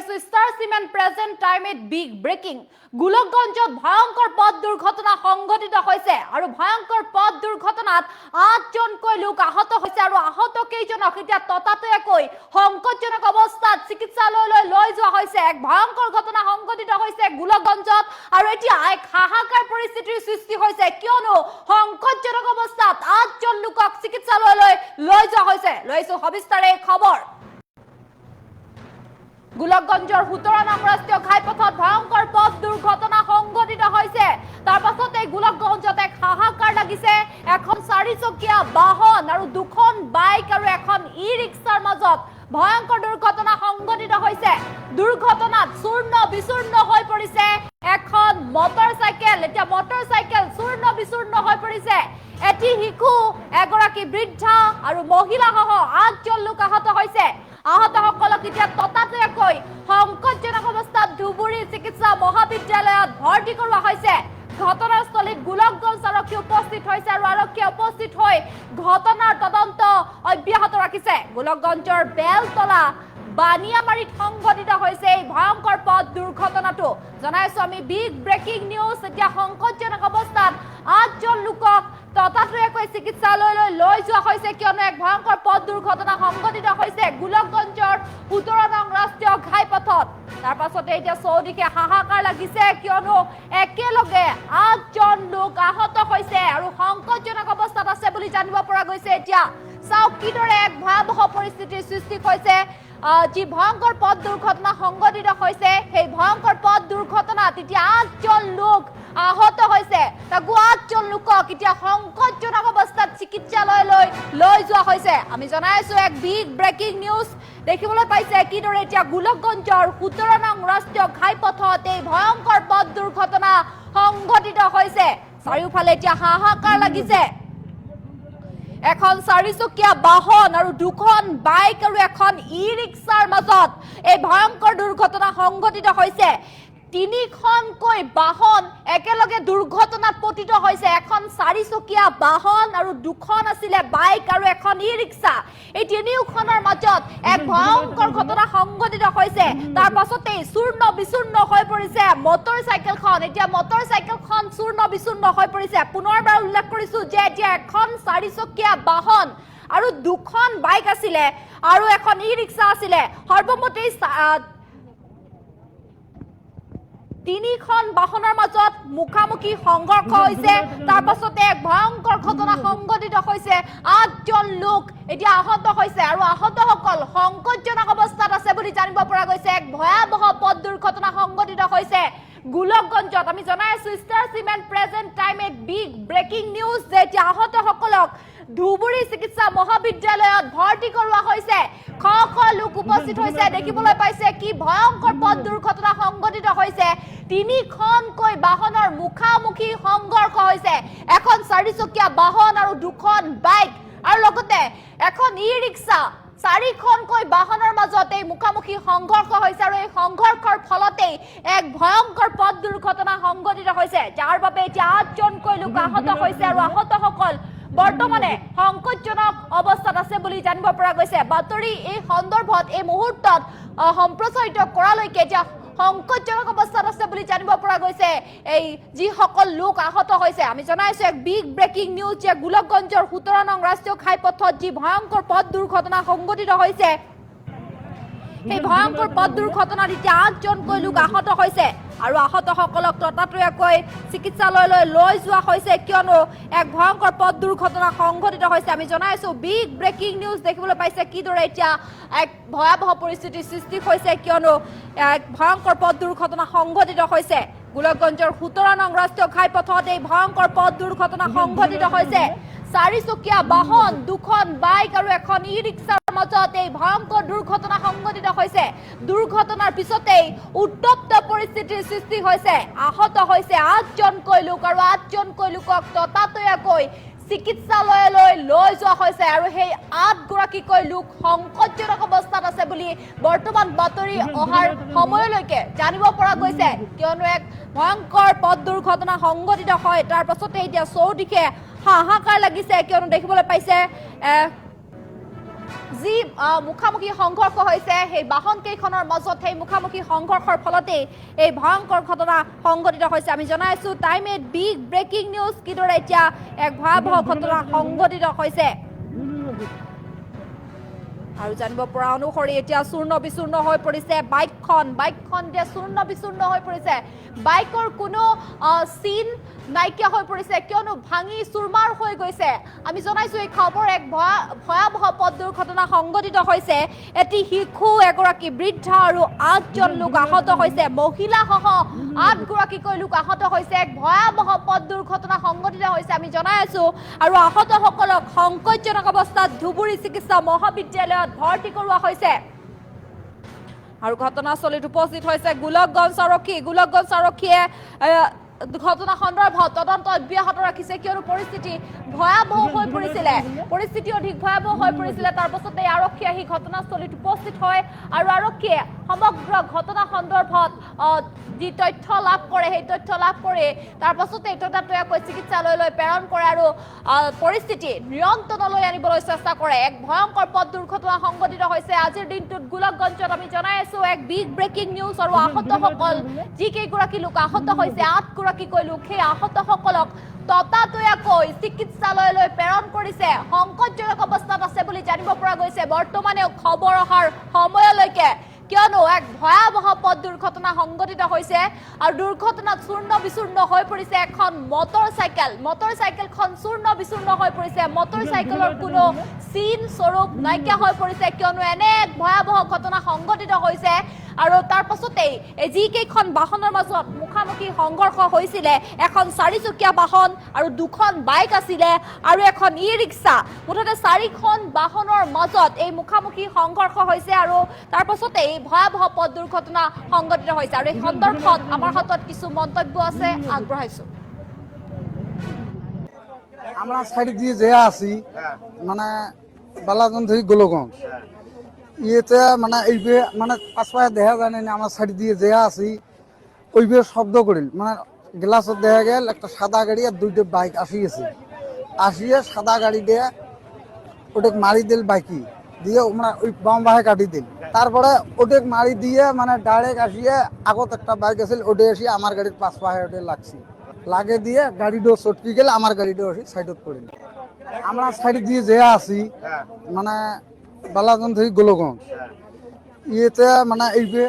Star cement present টাইমত big breaking গোলকগঞ্জত ভয়ংকৰ পথ দুৰ্ঘটনা সংঘটিত হৈছে আৰু ভয়ংকৰ পথ দুৰ্ঘটনাত ৮জনকৈ লোক আহত হৈছে আৰু আহত কেইজনক এতিয়া ততাতৈয়াকৈ সংকটজনক অৱস্থাত চিকিৎসালয়লৈ লৈ যোৱা হৈছে। এক ভয়ংকৰ ঘটনা সংঘটিত হৈছে গোলকগঞ্জত আৰু এতিয়া এক হাহাকাৰ পৰিস্থিতিৰ সৃষ্টি হৈছে কিয়নো সংকটজনক অৱস্থাত ৮জন লোকক চিকিৎসালয়লৈ লৈ যোৱা হৈছে। লৈছো সবিস্তাৰে খবৰ। গোলকগঞ্জৰ ১৭ নং ৰাষ্ট্ৰীয় ঘাইপথত ভয়ংকৰ পথ দুৰ্ঘটনা সংঘটিত হৈছে। তাৰ পাছতে গোলকগঞ্জত এক হাহাকাৰ লাগিছে। এখন ৪চকীয়া বাহন আৰু দুখন বাইক আৰু এখন ই-ৰিক্সাৰ মাজত ভয়ংকৰ দুৰ্ঘটনা সংঘটিত হৈছে। দুৰ্ঘটনাত চূৰ্ণ বিচূৰ্ণ হৈ পৰিছে এখন মটৰচাইকেল। এতিয়া মটৰচাইকেল চূৰ্ণ বিচূৰ্ণ হৈ পৰিছে। এটি শিশু, এগৰাকী বৃদ্ধা আৰু মহিলাসহ ৮জন লোক আহত হৈছে। আহতসকলক এতিয়া ততাতৈয়াকৈ সংকটজনক অৱস্থাত ধুবুৰী চিকিৎসা মহাবিদ্যালয়ত ভৰ্তি কৰোৱা হৈছে। ঘটনাস্থলীত গোলকগঞ্জ আৰক্ষী উপস্থিত হৈছে আৰু আৰক্ষীয়ে উপস্থিত হৈ ঘটনাৰ তদন্ত অব্যাহত ৰাখিছে। গোলকগঞ্জৰ বেলতলা বানিয়ামাৰীত সংঘটিত হৈছে এই ভয়ংকৰ পথ দুৰ্ঘটনাটো। জনাইছো আমি বিগ ব্ৰেকিং নিউজ। এতিয়া সংকটজনক অৱস্থাত ৮জন লোকক ততাতৈয়াকৈ চিকিৎসালয়লৈ লৈ যোৱা হৈছে কিয়নো এক ভয়ংকৰ পথ দুৰ্ঘটনা সংঘটিত হৈছে গোলকগঞ্জৰ ১৭ নং ৰাষ্ট্ৰীয় ঘাইপথত। তাৰ পাছতে এতিয়া চৌদিশে হাহাকাৰ লাগিছে কিয়নো একেলগে ৮জন লোক আহত হৈছে আৰু সংকটজনক অৱস্থাত আছে বুলি জানিব পৰা গৈছে। এতিয়া চাওক কিদৰে এক ভয়াৱহ পৰিস্থিতিৰ সৃষ্টি হৈছে। যি ভয়ংকৰ পথ দুৰ্ঘটনা সংঘটিত হৈছে সেই ভয়ংকৰ পথ দুৰ্ঘটনাত এতিয়া ৮জন লোক আহত হৈছে। তাকো ৮জন লোকক এতিয়া সংকটজনক অৱস্থাত চিকিৎসালয়লৈ লৈ যোৱা হৈছে। আমি জনাইছো এক বিগ ব্ৰেকিং নিউজ। দেখিবলৈ পাইছে কিদৰে এতিয়া গোলকগঞ্জৰ ১৭ নং ৰাষ্ট্ৰীয় ঘাইপথত এই ভয়ংকৰ পথ দুৰ্ঘটনা সংঘটিত হৈছে। চাৰিওফালে এতিয়া হাহাকাৰ লাগিছে। এখন ৪চকীয়া বাহন আৰু দুখন বাইক আৰু এখন ই-ৰিক্সাৰ মাজত এই ভয়ংকৰ দুৰ্ঘটনা সংঘটিত হৈছে। ৩খনকৈ বাহন একেলগে দুৰ্ঘটনাত পতিত হৈছে। এখন ৪চকীয়া বাহন আৰু দুখন আছিলে বাইক আৰু এখন ই-ৰিক্সা। এই তিনিওখনৰ মাজত এক ভয়ংকৰ ঘটনা সংঘটিত হৈছে। তাৰ পাছতেই চূৰ্ণ বিচূৰ্ণ হৈ পৰিছে মটৰচাইকেলখন। এতিয়া মটৰচাইকেলখন চূৰ্ণ বিচূৰ্ণ হৈ পৰিছে। পুনৰবাৰ উল্লেখ কৰিছো যে এতিয়া এখন ৪চকীয়া বাহন আৰু দুখন বাইক আছিলে আৰু এখন ই-ৰিক্সা আছিলে। সৰ্বমুঠতে ৩খন বাহনৰ মাজত মুখামুখি সংঘৰ্ষ হৈছে। তাৰ পাছতে এক ভয়ংকৰ ঘটনা সংঘটিত হৈছে। ৮জন লোক এতিয়া আহত হৈছে আৰু আহতসকল সংকটজনক অৱস্থাত আছে বুলি জানিব পৰা গৈছে। এক ভয়াৱহ পথ দুৰ্ঘটনা সংঘটিত হৈছে গোলকগঞ্জত। আমি জনাই আছো ষ্টাৰ সিমেন্ট প্ৰেজেন্ট টাইমত বিগ ব্ৰেকিং নিউজ যে এতিয়া আহতসকলক ধুবুৰী চিকিৎসা মহাবিদ্যালয়ত ভৰ্তি কৰোৱা হৈছে। শ শ লোক উপস্থিত হৈছে। দেখিবলৈ পাইছে কি ভয়ংকৰ পথ দুৰ্ঘটনা সংঘটিত হৈছে। ৩খনকৈ বাহনৰ মুখামুখি সংঘৰ্ষ হৈছে। এখন ৪চকীয়া বাহন আৰু দুখন বাইক আৰু লগতে এখন ই-ৰিক্সা। ৪খনকৈ বাহনৰ মাজত এই মুখামুখি সংঘৰ্ষ হৈছে আৰু এই সংঘৰ্ষৰ ফলতেই এক ভয়ংকৰ পথ দুৰ্ঘটনা সংঘটিত হৈছে যাৰ বাবে এতিয়া ৮জনকৈ লোক আহত হৈছে আৰু আহতসকল বৰ্তমানে সংকটজনক অৱস্থাত আছে বুলি জানিব পৰা গৈছে। বাতৰি এই সন্দৰ্ভত এই মুহূৰ্তত সম্প্ৰচাৰিত কৰালৈকে এতিয়া সংকটজনক অৱস্থাত আছে বুলি জানিব পৰা গৈছে এই যিসকল লোক আহত হৈছে। আমি জনাইছো এক বিগ ব্ৰেকিং নিউজ যে গোলকগঞ্জৰ ১৭ নং ৰাষ্ট্ৰীয় ঘাইপথত যি ভয়ংকৰ পথ দুৰ্ঘটনা সংঘটিত হৈছে সেই ভয়ংকৰ পথ দুৰ্ঘটনাত এতিয়া ৮জনকৈ লোক আহত হৈছে আৰু আহতসকলক ততাতৈয়াকৈ চিকিৎসালয়লৈ লৈ যোৱা হৈছে কিয়নো এক ভয়ংকৰ পথ দুৰ্ঘটনা সংঘটিত হৈছে। আমি জনাইছো বিগ ব্ৰেকিং নিউজ। দেখিবলৈ পাইছে কিদৰে এতিয়া এক ভয়াৱহ পৰিস্থিতিৰ সৃষ্টি হৈছে কিয়নো এক ভয়ংকৰ পথ দুৰ্ঘটনা সংঘটিত হৈছে গোলকগঞ্জৰ ১৭ নং ৰাষ্ট্ৰীয় ঘাইপথত এই ভয়ংকৰ পথ দুৰ্ঘটনা সংঘটিত হৈছে। ৪চকীয়া বাহন, দুখন বাইক আৰু এখন ই-ৰিক্সাৰ মাজত এই ভয়ংকৰ দুৰ্ঘটনা সংঘটিত হৈছে। দুৰ্ঘটনাৰ পিছতেই উত্তপ্ত পৰিস্থিতিৰ সৃষ্টি হৈছে। আহত হৈছে ৮জনকৈ লোক আৰু ৮জনকৈ লোকক ততাতৈয়াকৈ চিকিৎসালয়লৈ লৈ যোৱা হৈছে আৰু সেই ৮গৰাকীকৈ লোক সংকটজনক অৱস্থাত আছে বুলি বৰ্তমান বাতৰি অহাৰ সময়লৈকে জানিব পৰা গৈছে কিয়নো এক ভয়ংকৰ পথ দুৰ্ঘটনা সংঘটিত হয়। তাৰ পাছতে এতিয়া চৌদিশে হাহাকাৰ লাগিছে কিয়নো দেখিবলৈ পাইছে যি মুখামুখি সংঘৰ্ষ হৈছে সেই বাহন কেইখনৰ মাজত সেই মুখামুখি সংঘৰ্ষৰ ফলতে এই ভয়ংকৰ ঘটনা সংঘটিত হৈছে। আমি জনাই আছো time at big breaking news কিদৰে এতিয়া এক ভয়াবহ ঘটনা সংঘটিত হৈছে আৰু জানিব পৰা অনুসৰি এতিয়া চূৰ্ণ বিচূৰ্ণ হৈ পৰিছে বাইকখন এতিয়া চূৰ্ণ বিচূৰ্ণ হৈ পৰিছে। বাইকৰ কোনো চিন নাইকিয়া হৈ পৰিছে কিয়নো ভাঙি চুৰমাৰ হৈ গৈছে। আমি জনাইছো এই খবৰ এক ভয়াবহ পথ দুৰ্ঘটনা সংঘটিত হৈছে। এটি শিশু এগৰাকী বৃদ্ধা আৰু ৮জন লোক আহত হৈছে। মহিলাসহ ৮গৰাকীকৈ লোক আহত হৈছে। এক ভয়াবহ পথ দুৰ্ঘটনা সংঘটিত হৈছে আমি জনাই আছো আৰু আহতসকলক সংকটজনক অৱস্থাত ধুবুৰী চিকিৎসা মহাবিদ্যালয়ত ভৰ্তি কৰোৱা হৈছে। আৰু ঘটনাস্থলীত উপস্থিত হৈছে গোলকগঞ্জ আৰক্ষীয়ে ঘটনা সন্দৰ্ভত তদন্ত অব্যাহত ৰাখিছে কিয়নো পৰিস্থিতি ভয়াবহ হৈ পৰিছিলে তাৰ পাছতে আৰক্ষী আহি ঘটনাস্থলীত উপস্থিত হয় আৰু আৰক্ষীয়ে সমগ্ৰ ঘটনা সন্দৰ্ভত যি তথ্য লাভ কৰে সেই তথ্য লাভ কৰি তাৰ পাছতে ততাতৈয়াকৈ চিকিৎসালয়লৈ প্ৰেৰণ কৰে আৰু পৰিস্থিতি নিয়ন্ত্ৰণলৈ আনিবলৈ চেষ্টা কৰে। এক ভয়ংকৰ পথ দুৰ্ঘটনা সংঘটিত হৈছে আজিৰ দিনটোত গোলকগঞ্জত। আমি জনাই আছো এক বিগ ব্ৰেকিং নিউজ আৰু আহতসকল যি কেইগৰাকী লোক আহত হৈছে ৮গৰাকীকৈ লোক সেই আহতসকলক ততাতৈয়াকৈ চিকিৎসালয়লৈ প্ৰেৰণ কৰিছে। সংকটজনক অৱস্থাত আছে বুলি জানিব পৰা গৈছে বৰ্তমানেও খবৰ অহাৰ সময়লৈকে কিয়নো এক ভয়াবহ পথ দুৰ্ঘটনা সংঘটিত হৈছে আৰু দুৰ্ঘটনাত চূৰ্ণ বিচূৰ্ণ হৈ পৰিছে এখন মটৰচাইকেলখন চূৰ্ণ বিচূৰ্ণ হৈ পৰিছে। মটৰচাইকেলৰ কোনো চিন স্বৰূপ নাইকিয়া হৈ পৰিছে কিয়নো এনে এক ভয়াবহ ঘটনা সংঘটিত হৈছে আৰু তাৰ পাছতেই যি কেইখন বাহনৰ মাজত মুখামুখি সংঘৰ্ষ হৈছিলে এখন ৪চকীয়া বাহন আৰু ২খন বাইক আছিলে আৰু এখন ই ৰিক্সা মুঠতে ৪খন বাহনৰ মাজত এই মুখামুখি সংঘৰ্ষ হৈছে আৰু তাৰ পাছতেই ভয়াবহ পথ দুৰ্ঘটনা সংঘটিত হৈছে আৰু এই সন্দৰ্ভত আমাৰ হাতত কিছু মন্তব্য আছে আগবঢ়াইছো। আমরা সাইড দিয়ে যে আছি মানে বালাগঞ্জ থেকে গোলগঞ্জ ইয়েতে মানে এইবে মানে পাশে দেখা যায় না আমার সাইড দিয়ে যে আছি ওইবে শব্দ করিল মানে গ্লাসত দেখা গেল একটা সাদা গাড়ি আর 2টা বাইক আসিয়ে সাদা গাড়ি দিয়ে ওটা মারি দিল বাইকি দিয়ে মানে ওই বাম বাহে কাটি দিল তারপরে ওটা মারি দিয়ে মানে ডাইরেক্ট আসিয়ে আগত একটা বাইক আছিল ওটা এসে আমার গাড়ির পাশে ওটা লাগছে লাগে দিয়ে গাড়িটাও চটকি গেলে আমার গাড়িটাও সাইডত পড়িল। আমরা সাইড দিয়ে যে আছি মানে বালাগঞ্জ থেকে গোলগঞ্জ ইয়েতে মানে এইবে